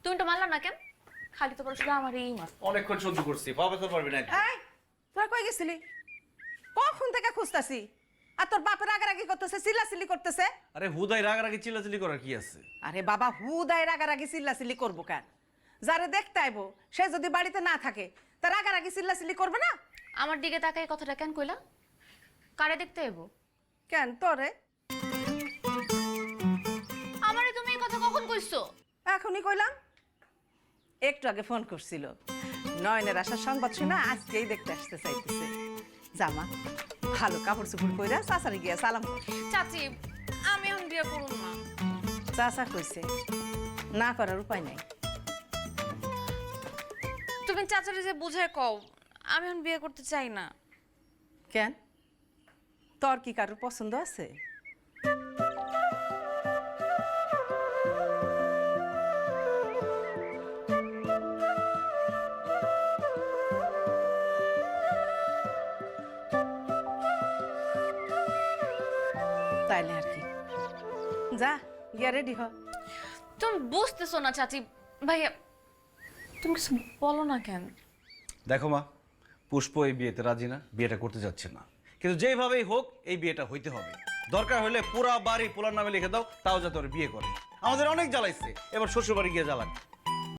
তুমি তো মানলা না কেন? খালি তো করে শুধু আমারই মার। অনেকক্ষণ সহ্য করছি, বাবা তো পারবি না। এই তোরা কই গেছিলি? কখন থেকে খুঁজতাছি আর তোর বাপের রাগারাগি করতেছে, চিল্লাচিল্লি করতেছে। আরে হুদাই রাগারাগি চিল্লাচিল্লি করার কি আছে? আরে বাবা হুদায় রাগারাগি চিল্লাচিল্লি করবো কেন? যারে দেখতে আইবো সে যদি বাড়িতে না থাকে তা রাগারাগি চিল্লাচিল্লি করবে না? আমার দিকে তাকাই কথাটা কেন কইলা? কারে দেখতে এবো? কেন তোরে? আমারে তুমি এই কথা কখন কইছো? এখনই কইলাম। একটু আগে ফোন করছিল, নয়নের আসার সংবাদ শুনে আজকেই দেখতে আসতে চাইতেছে। জামা ভালো কাপড় চোপড় কইরা চাচারে গিয়া সালাম কর। চাচি, আমি এখন বিয়ে করুম না। চাচা কইছে না করার উপায় নাই। তুমি চাচারে যে বুঝায় কও, আমি এখন বিয়ে করতে চাই না। কেন তোর কি কারোর পছন্দ আছে? তাইলে আর কি, যা গিয়া রেডি হ। তুমি বুঝতেছো না চাচি। ভাইয়া তুমি কিছু বলো না কেন? দেখো মা, পুষ্প এই বিয়েতে রাজি না, বিয়েটা করতে যাচ্ছে না। কিন্তু যেভাবেই হোক এই বিয়েটা হইতে হবে। দরকার হলে পুরা বাড়ি পোলার নামে লিখে দাও, তাও যাতে ওর বিয়ে করে। আমাদের অনেক জ্বালাইছে, এবার শ্বশুর বাড়ি গিয়ে জ্বালাক।